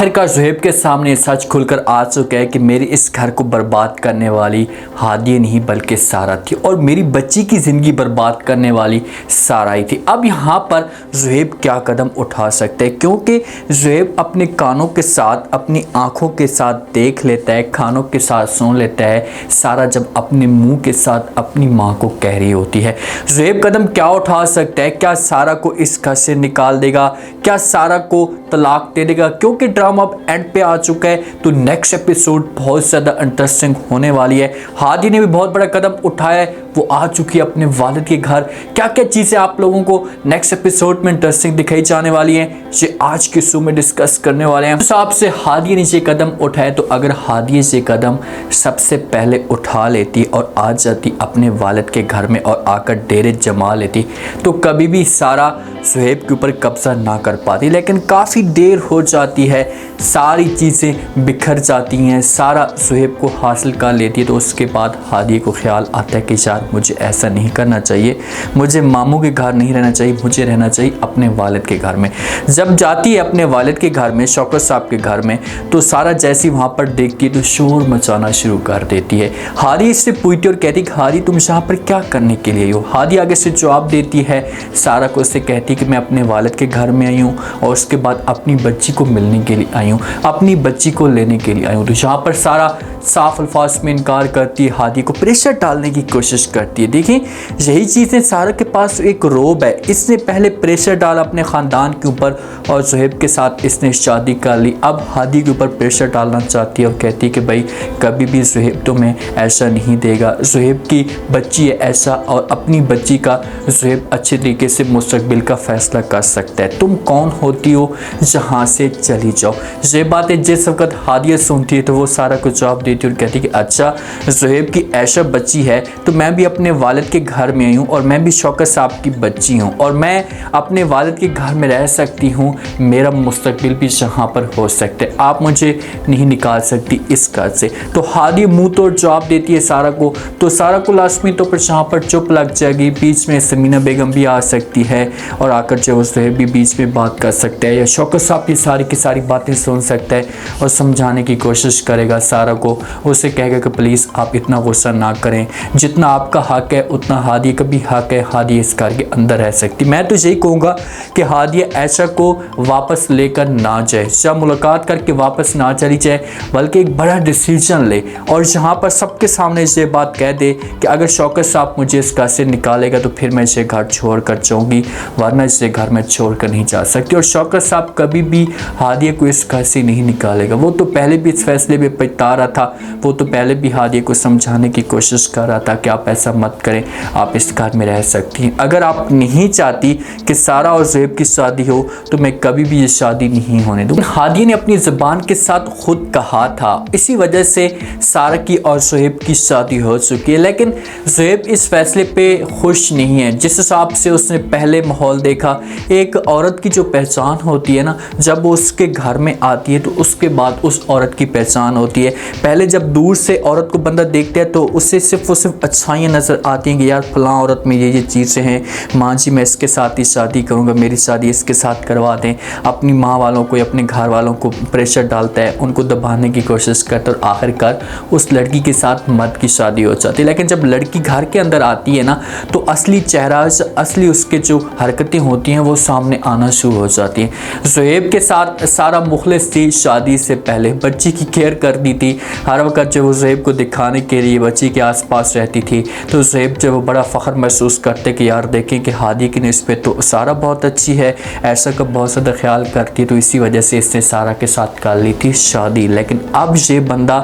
आखिरकार ज़ुहैब के सामने सच खुलकर आ चुका है कि मेरे इस घर को बर्बाद करने वाली हादिया नहीं बल्कि सारा थी और मेरी बच्ची की ज़िंदगी बर्बाद करने वाली सारा ही थी। अब यहाँ पर ज़ुहैब क्या कदम उठा सकते हैं, क्योंकि ज़ुहैब अपने कानों के साथ अपनी आँखों के साथ देख लेता है, कानों के साथ सुन लेता है सारा जब अपने मुँह के साथ अपनी माँ को कह रही होती है। ज़ुहैब कदम क्या उठा सकता है? क्या सारा को इस घर से निकाल देगा? क्या सारा को तलाक दे देगा? क्योंकि ड्रामा अब एंड पे आ चुका है तो नेक्स्ट एपिसोड बहुत ज़्यादा इंटरेस्टिंग होने वाली है। हादी ने भी बहुत बड़ा कदम उठाया है, वो आ चुकी है अपने वालिद के घर। क्या क्या चीज़ें आप लोगों को नेक्स्ट एपिसोड में इंटरेस्टिंग दिखाई जाने वाली हैं, ये आज के शो में डिस्कस करने वाले हैं। उस हिसाब से हादी ने ये कदम उठाया, तो अगर हादी ये कदम सबसे पहले उठा लेती और आ जाती अपने वालिद के घर में और आकर डेरे जमा लेती तो कभी भी सारा ज़ुहैब के ऊपर कब्जा ना कर पाती। लेकिन काफ़ी देर हो जाती है, सारी चीज़ें बिखर जाती हैं, सारा ज़ुहैब को हासिल कर लेती है। तो उसके बाद हादी को ख्याल आता है कि यार मुझे ऐसा नहीं करना चाहिए, मुझे मामू के घर नहीं रहना चाहिए, मुझे रहना चाहिए अपने वालिद के घर में। जब जाती है अपने वालिद के घर में, शौकत साहब के घर में, तो सारा जैसी वहाँ पर देखती है तो शोर मचाना शुरू कर देती है। हादी इससे पूछती और कहती कि हादी तुम यहाँ पर क्या करने के लिए हो? हादी आगे से जवाब देती है सारा को, उससे कहती कि मैं अपने वालिद के घर में आई हूँ और उसके बाद अपनी बच्ची को मिलने के लिए आई हूँ, अपनी बच्ची को लेने के लिए आई हूँ। तो यहाँ पर सारा साफ अल्फाज में इनकार करती है, हादी को प्रेशर डालने की कोशिश करती है। देखिए यही चीज़ें, सारा के पास एक रोब है, इसने पहले प्रेशर डाला अपने ख़ानदान के ऊपर और ज़ुहैब के साथ इसने शादी कर ली। अब हादी के ऊपर प्रेशर डालना चाहती है और कहती है कि भाई कभी भी ज़ुहैब तुम्हें ऐसा नहीं देगा, ज़ुहैब की बच्ची है ऐसा, और अपनी बच्ची का ज़ुहैब अच्छे तरीके से मुस्तकबिल का फ़ैसला कर सकता है। तुम कौन होती हो, जहाँ से चली जाओ। ये बातें जिस वक्त हादिया सुनती है तो वो सारा को जवाब देती है और कहती है कि अच्छा ज़ुहैब की ऐशा बच्ची है तो मैं भी अपने वालिद के घर में आई हूँ और मैं भी शौकत साहब की बच्ची हूँ और मैं अपने वालिद के घर में रह सकती हूँ, मेरा मुस्तकबिल भी यहाँ पर हो सकता है, आप मुझे नहीं निकाल सकती इस घर से। तो हादी मुँह तोड़ जवाब देती है सारा को। तो सारा को लाजमी तौर पर यहाँ पर चुप लग जाएगी। बीच में समीना बेगम भी आ सकती है और आकर जो ज़ुहैब भी बीच में बात कर सकता है या शौकत साहब की सारी बातें सुन सकता है और समझाने की कोशिश करेगा सारा को। उसे कहेगा कि प्लीज़ आप इतना गुस्सा ना करें, जितना आपका हक है उतना हादी का भी हक है, हादी इस घर के अंदर रह सकती। मैं तो यही कहूँगा कि हादी ऐशा को वापस लेकर ना जाए, जब मुलाकात करके वापस ना चली जाए, बल्कि एक बड़ा डिसीजन ले और यहाँ पर सबके सामने ये बात कह दे कि अगर शौकत साहब मुझे इस घर से निकालेगा तो फिर मैं इसे घर छोड़ कर जाऊँगी, वरना इसे घर में छोड़ कर नहीं जा सकती। और शौकत साहब कभी भी हादिया को इस घर से नहीं निकालेगा। वो तो पहले भी इस फैसले में पछता रहा था, वो तो पहले भी हादिया को समझाने की कोशिश कर रहा था कि आप ऐसा मत करें, आप इस घर में रह सकती हैं। अगर आप नहीं चाहती कि सारा और ज़ुहैब की शादी हो तो मैं कभी भी ये शादी नहीं होने दूँ। हादिया ने अपनी ज़बान के साथ खुद कहा था, इसी वजह से सारा की और ज़ुहैब की शादी हो चुकी है। लेकिन ज़ुहैब इस फैसले पे खुश नहीं है। जिस हिसाब से उसने पहले माहौल देखा, एक औरत की जो पहचान होती है ना, जब वो उसके घर में आती है तो उसके बाद उस औरत की पहचान होती है। पहले जब दूर से औरत को बंदा देखता है तो उससे सिर्फ अच्छाइयाँ नज़र आती हैं कि यार फलां औरत में ये चीज़ें हैं, माँ जी मैं इसके साथ ही शादी करूँगा, मेरी शादी इसके साथ करवा दें। अपनी माँ वालों को, अपने घर वालों को प्रेशर डालता है, उनको दबाने की कोशिश करता है और आखिरकार उस लड़की के साथ मर्द की शादी हो जाती है। लेकिन जब लड़की घर के अंदर आती है ना तो असली चेहरा, असली उसके जो हरकतें होती हैं वो सामने आना शुरू हो जाती हैं। ज़ुहैब के साथ सारा मुखलिस थी, शादी से पहले बच्ची की केयर करती थी, हर वक्त जब वो ज़ुहैब को दिखाने के लिए बच्ची के आसपास रहती थी तो ज़ुहैब जब वो बड़ा फ़ख्र महसूस करते कि यार देखें कि हादी की निस्बत तो सारा बहुत अच्छी है, ऐसा का बहुत ज़्यादा ख्याल करती है, तो इसी वजह से इसने सारा के साथ कर ली थी शादी। लेकिन अब ये बंदा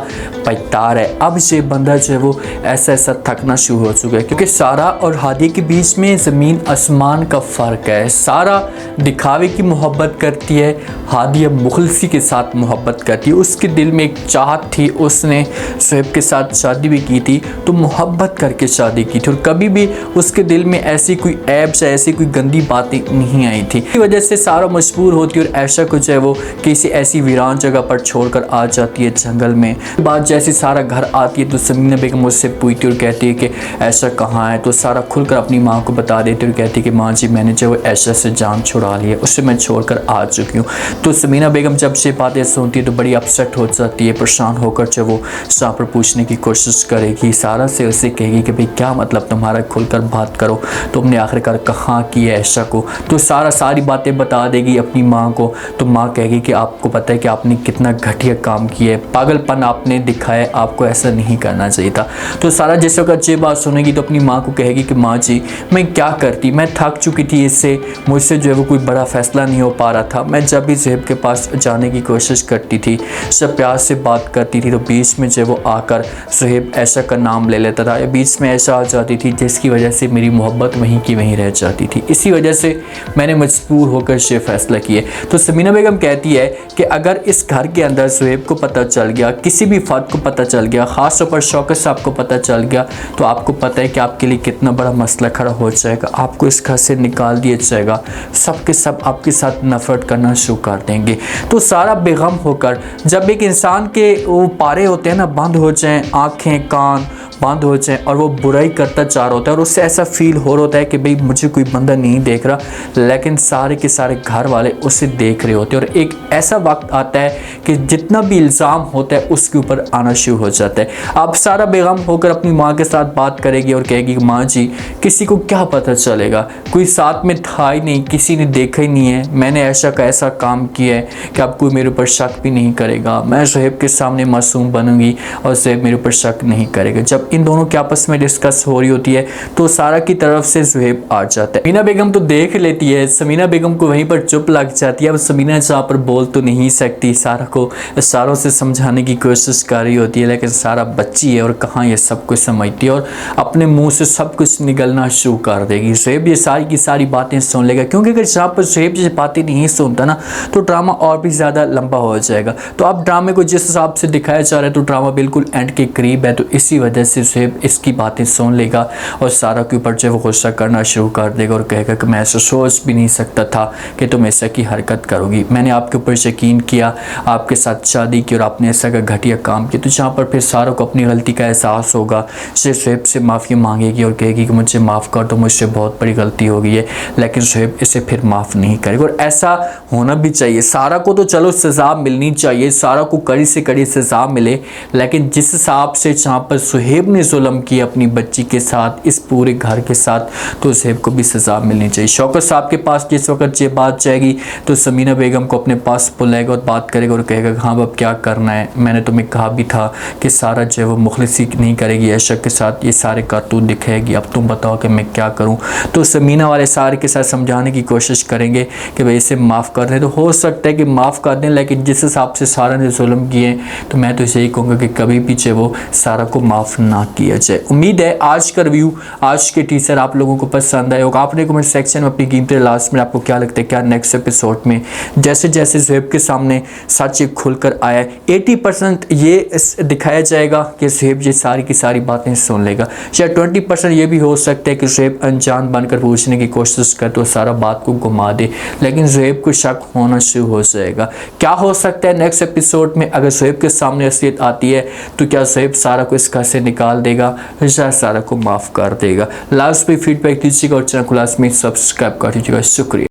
पछता है, अब ये बंदा जो है वो ऐसा थकना शुरू हो चुका है, क्योंकि सारा और हादी के बीच में ज़मीन आसमान का फ़र्क है। सारा दिखावे की मोहब्बत करती है, हादिया मुखलिसी के साथ मोहब्बत करती है। उसके दिल में एक चाहत थी, उसने ज़ुहैब के साथ शादी भी की थी तो मोहब्बत करके के शादी की थी और कभी भी उसके दिल में ऐसी कोई ऐब्स या ऐसी कोई गंदी बातें नहीं आई थी। इसी वजह से सारा मजबूर होती है और ऐशा को जो है वो किसी ऐसी वीरान जगह पर छोड़कर आ जाती है जंगल में। बात जैसे सारा घर आती है तो समीना बेगम उससे पूछती है और कहती है कि ऐशा कहाँ है। तो सारा खुलकर अपनी माँ को बता देती है और कहती है कि माँ जी मैंने जो ऐशा से जान छुड़ा ली है, उससे मैं छोड़कर आ चुकी हूँ। तो समीना बेगम जब से बातें सुनती है तो बड़ी अपसेट हो जाती है, परेशान होकर जो वो सारा पर पूछने की कोशिश करेगी। सारा से उसे कहेगी कि भाई क्या मतलब तुम्हारा, खुलकर बात करो, तुमने आखिरकार कहाँ की है ऐशा को। तो सारा सारी बातें बता देगी अपनी माँ को। तो माँ कहेगी कि आपको पता है कि आपने कितना घटिया काम किया है, पागलपन आपने दिखाया, आपको ऐसा नहीं करना चाहिए था। तो सारा जिस वक्त ये बात सुनेगी तो अपनी माँ को कहेगी कि माँ जी मैं क्या करती, मैं थक चुकी थी इससे, मुझसे जो है वो कोई बड़ा फैसला नहीं हो पा रहा था। मैं जब भी ज़ुहैब के पास जाने की कोशिश करती थी, सब प्यार से बात करती थी, तो बीच में जो है वो आकर ज़ुहैब ऐशा का नाम ले लेता था या बीच में ऐशा आ जाती थी जिसकी वजह से मेरी मोहब्बत वहीं की वहीं रह जाती थी। इसी वजह से मैंने मजबूर होकर ये फैसला किए। तो समीना बेगम कहती है कि अगर इस घर के अंदर ज़ुहैब को पता चल गया, किसी भी फ़र्द को पता चल गया, ख़ास तौर पर शौकत साहब को पता चल गया, तो आपको पता है कि आपके लिए कितना बड़ा मसला खड़ा हो जाएगा। आपको इस घर से निकाल दिया जाएगा, सब के सब आपके साथ नफरत करना शुरू कर देंगे। तो सारा बेगम होकर, जब एक इंसान के वो पारे होते हैं ना बंद हो जाएं, आँखें कान बंद हो जाए और वो बुराई करता जा रहा होता है और उससे ऐसा फील हो रहा होता है कि भाई मुझे कोई बंदा नहीं देख रहा, लेकिन सारे के सारे घर वाले उसे देख रहे होते हैं। और एक ऐसा वक्त आता है कि जितना भी इल्ज़ाम होता है उसके ऊपर आना शुरू हो जाता है। अब सारा बेगम होकर अपनी माँ के साथ बात करेगी और कहेगी कि माँ जी किसी को क्या पता चलेगा, कोई साथ में था ही नहीं, किसी ने देखा ही नहीं है, मैंने ऐशा का ऐसा काम किया है कि अब कोई मेरे ऊपर शक भी नहीं करेगा, मैं ज़ुहैब के सामने मासूम बनूंगी और ज़ुहैब मेरे ऊपर शक नहीं करेगा। जब इन दोनों के आपस में डिस्कस हो रही होती है तो सारा की तरफ से ज़ुहैब आ जाता है। समीना बेगम तो देख लेती है, समीना बेगम को वहीं पर चुप लग जाती है। अब समीना जहाँ पर बोल तो नहीं सकती, सारा को सारों से समझाने की कोशिश कर रही होती है, लेकिन सारा बच्ची है और कहाँ ये सब कुछ समझती है और अपने मुंह से सब कुछ निकलना शुरू कर देगी। ज़ुहैब ये सारी की सारी बातें सुन लेगा, क्योंकि अगर जहाँ पर ज़ुहैब ये बातें नहीं सुनता ना तो ड्रामा और भी ज़्यादा लंबा हो जाएगा। तो अब ड्रामे को जिस हिसाब से दिखाया जा रहा है तो ड्रामा बिल्कुल एंड के करीब है, तो इसी वजह से ज़ुहैब इसकी बातें सुन लेगा और सारा के ऊपर जो वो गुस्सा करना शुरू कर देगा और कहेगा कि मैं ऐसा सोच भी नहीं सकता था कि तुम ऐसा की हरकत करोगी, मैंने आपके ऊपर यकीन किया, आपके साथ शादी की और आपने ऐसा का घटिया काम किया। तो जहाँ पर फिर सारा को अपनी गलती का एहसास होगा, ज़ुहैब से माफ़ी मांगेगी और कहेगी कि मुझे माफ़ कर दो, मुझसे बहुत बड़ी गलती हो गई है, लेकिन ज़ुहैब इसे फिर माफ़ नहीं करेगा। और ऐसा होना भी चाहिए, सारा को तो चलो सज़ा मिलनी चाहिए, सारा को कड़ी से कड़ी सज़ा मिले, लेकिन जिस हिसाब से जहाँ पर ज़ुहैब ने जुल्म किया अपनी बच्ची के साथ, इस पूरे घर के साथ, तो ज़ुहैब को भी सज़ा मिलनी चाहिए। शौकत साहब के पास जिस वक्त ये बात जाएगी तो समीना बेगम को अपने पास बुलाएगा और बात करेगा और कहेगा हाँ अब क्या करना है, मैंने तुम्हें कहा भी था कि सारा जो है वो मुखलिसी नहीं करेगी, ऐशा के साथ ये सारे करतूत दिखाएगी, अब तुम बताओ कि मैं क्या करूँ। तो समीना वाले सारे के साथ समझाने की कोशिश करेंगे कि भाई इसे माफ़ कर दें, तो हो सकता है कि माफ़ कर दें, लेकिन जिस हिसाब से सारा ने जुल्म किए तो मैं तो यही कहूँगा कि कभी पीछे वो सारा को माफ़ ना किया जाए। उम्मीद है आज का रिव्यू, आज के टीजर आप लोगों को पसंद आए होगा। आपने कमेंट सेक्शन में अपनी कीमती लास्ट में आपको क्या लगता है, क्या नेक्स्ट एपिसोड में जैसे जैसे ज़ुहैब के सामने सच खुलकर आया है 80% ये दिखाया जाएगा कि ज़ुहैब ये सारी की सारी बातें सुन लेगा, या 20% ये भी हो सकता है कि ज़ुहैब अनजान बनकर पूछने की कोशिश करे तो सारा बात को घुमा दे, लेकिन ज़ुहैब को शक होना शुरू हो जाएगा। क्या हो सकता है नेक्स्ट एपिसोड में, अगर ज़ुहैब के सामने असलियत आती है तो क्या ज़ुहैब सारा को इस घर से निकाल देगा या सारा को माफ़ कर देगा। लास्ट में फीडबैक दीजिएगा और चैनल को लास्ट में सब्सक्राइब कर दीजिएगा। शुक्रिया।